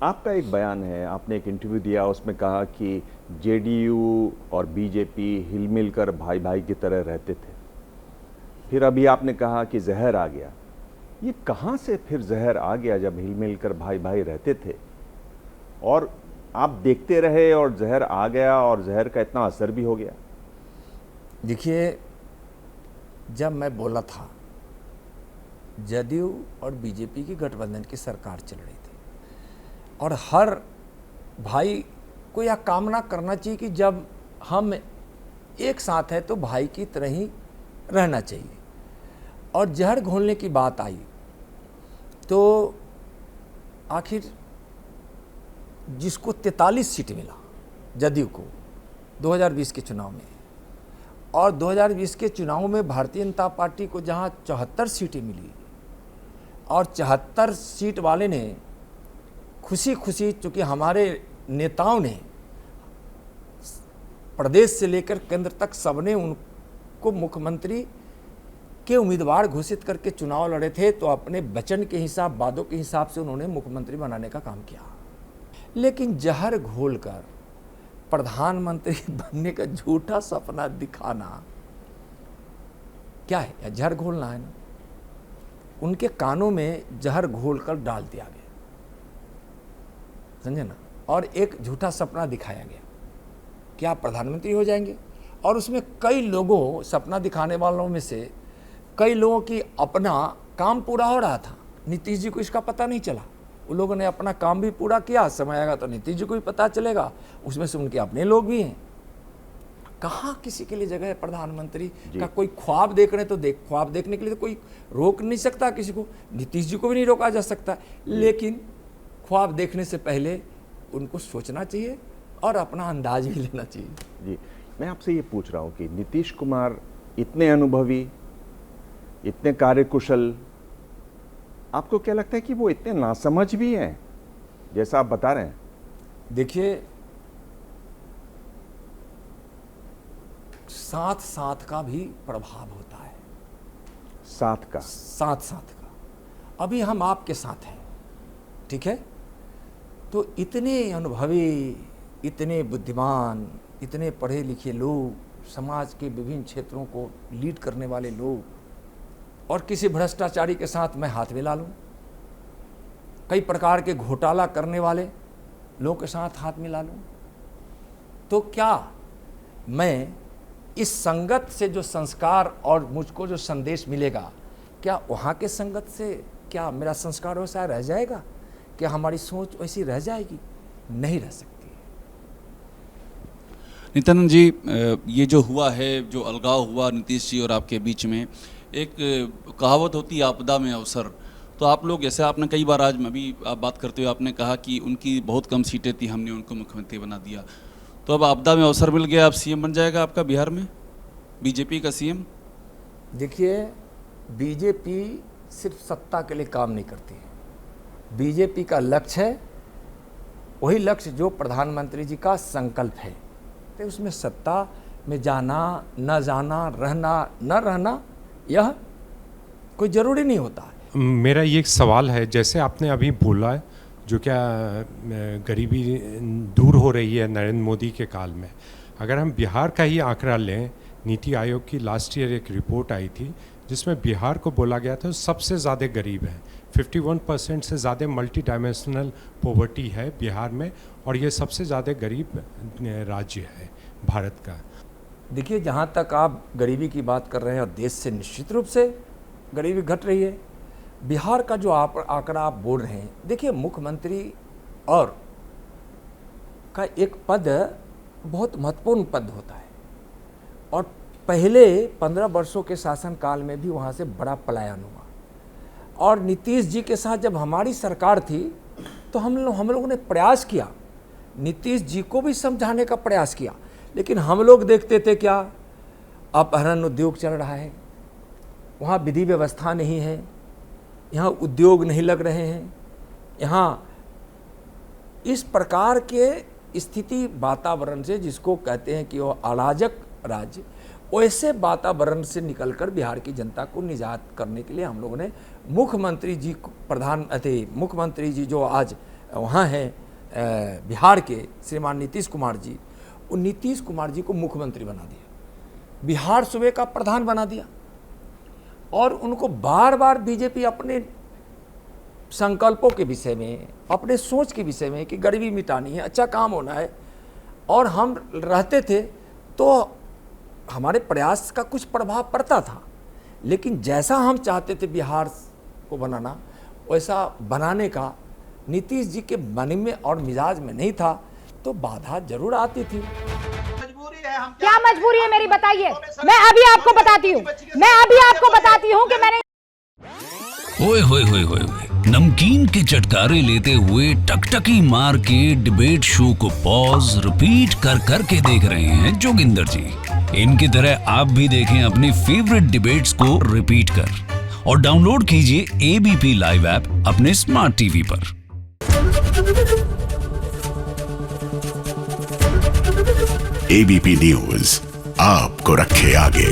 आपका एक बयान है, आपने एक इंटरव्यू दिया, उसमें कहा कि जेडीयू और बीजेपी हिल-मिल कर भाई-भाई की तरह रहते थे। फिर अभी आपने कहा कि ज़हर आ गया। ये कहाँ से फिर ज़हर आ गया जब हिल-मिल कर भाई-भाई रहते थे? और आप देखते रहे और ज़हर आ गया और ज़हर का इतना असर भी हो गया? देखिए, जब मैं बोला था, जदयू और बीजेपी की गठबंधन की सरकार चल रही थी और हर भाई को यह कामना करना चाहिए कि जब हम एक साथ हैं तो भाई की तरह ही रहना चाहिए। और जहर घोलने की बात आई तो आखिर जिसको 43 सीट मिला जदयू को 2020 के चुनाव में, और 2020 के चुनाव में भारतीय जनता पार्टी को जहां 74 सीटें मिली और 74 सीट वाले ने खुशी खुशी, चूँकि हमारे नेताओं ने प्रदेश से लेकर केंद्र तक सबने उनको मुख्यमंत्री के उम्मीदवार घोषित करके चुनाव लड़े थे, तो अपने वचन के हिसाब, वादों के हिसाब से उन्होंने मुख्यमंत्री बनाने का काम किया। लेकिन जहर घोलकर प्रधानमंत्री बनने का झूठा सपना दिखाना क्या है? जहर घोलना है ना। उनके कानों में जहर घोलकर डाल दिया गया, समझे ना, और एक झूठा सपना दिखाया गया कि आप प्रधानमंत्री हो जाएंगे। और उसमें कई लोगों, सपना दिखाने वालों में से कई लोगों की अपना काम पूरा हो रहा था। नीतीश जी को इसका पता नहीं चला। उन लोगों ने अपना काम भी पूरा किया, समय आएगा तो नीतीश जी को भी पता चलेगा, उसमें से उनके अपने लोग भी हैं। कहाँ किसी के लिए जगह है प्रधानमंत्री का? कोई ख्वाब देख रहे तो ख्वाब देखने के लिए तो कोई रोक नहीं सकता किसी को, नीतीश जी को भी नहीं रोका जा सकता। लेकिन ख्वाब देखने से पहले उनको सोचना चाहिए और अपना अंदाज भी लेना चाहिए। जी, मैं आपसे ये पूछ रहा हूँ कि नीतीश कुमार इतने अनुभवी, इतने कार्यकुशल, आपको क्या लगता है कि वो इतने नासमझ भी हैं जैसा आप बता रहे हैं? देखिए, साथ साथ का भी प्रभाव होता है। साथ का? साथ साथ का। अभी हम आपके साथ हैं, ठीक है, तो इतने अनुभवी, इतने बुद्धिमान, इतने पढ़े लिखे लोग, समाज के विभिन्न क्षेत्रों को लीड करने वाले लोग, और किसी भ्रष्टाचारी के साथ मैं हाथ मिला लूं, कई प्रकार के घोटाला करने वाले लोगों के साथ हाथ मिला लूं, तो क्या मैं इस संगत से जो संस्कार और मुझको जो संदेश मिलेगा, क्या वहाँ के संगत से क्या मेरा संस्कार वैसा रह जाएगा? क्या हमारी सोच वैसी रह जाएगी? नहीं रह सकती। नित्यानंद जी, ये जो हुआ है, जो अलगाव हुआ नीतीश जी और आपके बीच में, एक कहावत होती है आपदा में अवसर। तो आप लोग, जैसे आपने कई बार, आज मैं भी आप बात करते हुए आपने कहा कि उनकी बहुत कम सीटें थी, हमने उनको मुख्यमंत्री बना दिया, तो अब आपदा में अवसर मिल गया, अब सीएम बन जाएगा आपका बिहार में, बीजेपी का सीएम? देखिए, बीजेपी सिर्फ सत्ता के लिए काम नहीं करती है। बीजेपी का लक्ष्य है वही लक्ष्य जो प्रधानमंत्री जी का संकल्प है, तो उसमें सत्ता में जाना, न जाना, रहना न रहना, यह कोई ज़रूरी नहीं होता है। मेरा ये एक सवाल है, जैसे आपने अभी बोला है, जो क्या गरीबी दूर हो रही है नरेंद्र मोदी के काल में, अगर हम बिहार का ही आंकड़ा लें, नीति आयोग की लास्ट ईयर एक रिपोर्ट आई थी जिसमें बिहार को बोला गया था सबसे ज़्यादा गरीब है, 51% से ज़्यादा मल्टी डायमेंशनल पॉवर्टी है बिहार में, और ये सबसे ज़्यादा गरीब राज्य है भारत का। देखिए, जहाँ तक आप गरीबी की बात कर रहे हैं, और देश से निश्चित रूप से गरीबी घट रही है। बिहार का जो आंकड़ा आप बोल रहे हैं, देखिए, मुख्यमंत्री और का एक पद बहुत महत्वपूर्ण पद होता है, और पहले 15 वर्षों के शासनकाल में भी वहाँ से बड़ा पलायन हुआ। और नीतीश जी के साथ जब हमारी सरकार थी तो हम लोगों ने प्रयास किया, नीतीश जी को भी समझाने का प्रयास किया, लेकिन हम लोग देखते थे क्या, अपहरण उद्योग चल रहा है, वहाँ विधि व्यवस्था नहीं है, यहाँ उद्योग नहीं लग रहे हैं, यहाँ इस प्रकार के स्थिति वातावरण से, जिसको कहते हैं कि वो अराजक राज्य, वैसे वातावरण से निकलकर बिहार की जनता को निजात करने के लिए हम लोगों ने मुख्यमंत्री जी जो आज वहाँ हैं बिहार के श्रीमान नीतीश कुमार जी, उन नीतीश कुमार जी को मुख्यमंत्री बना दिया, बिहार सूबे का प्रधान बना दिया, और उनको बार बार बीजेपी अपने संकल्पों के विषय में, अपने सोच के विषय में कि गरीबी मिटानी है, अच्छा काम होना है, और हम रहते थे तो हमारे प्रयास का कुछ प्रभाव पड़ता था, लेकिन जैसा हम चाहते थे बिहार को बनाना, वैसा बनाने का नीतीश जी के मन में और मिजाज में नहीं था, तो बाधा जरूर आती थी। क्या मजबूरी है मेरी, बताइए। मैं अभी आपको बताती हूँ कि मैंने ओए होए होए होए होए, नमकीन के चटकारे लेते हुए टकटकी मार के डिबेट शो को पॉज रिपीट कर कर के देख रहे हैं जोगिंदर जी। इनकी तरह आप भी देखें अपनी फेवरेट डिबेट्स को रिपीट कर, और डाउनलोड कीजिए एबीपी लाइव ऐप अपने स्मार्ट टीवी पर। एबीपी न्यूज आपको रखे आगे।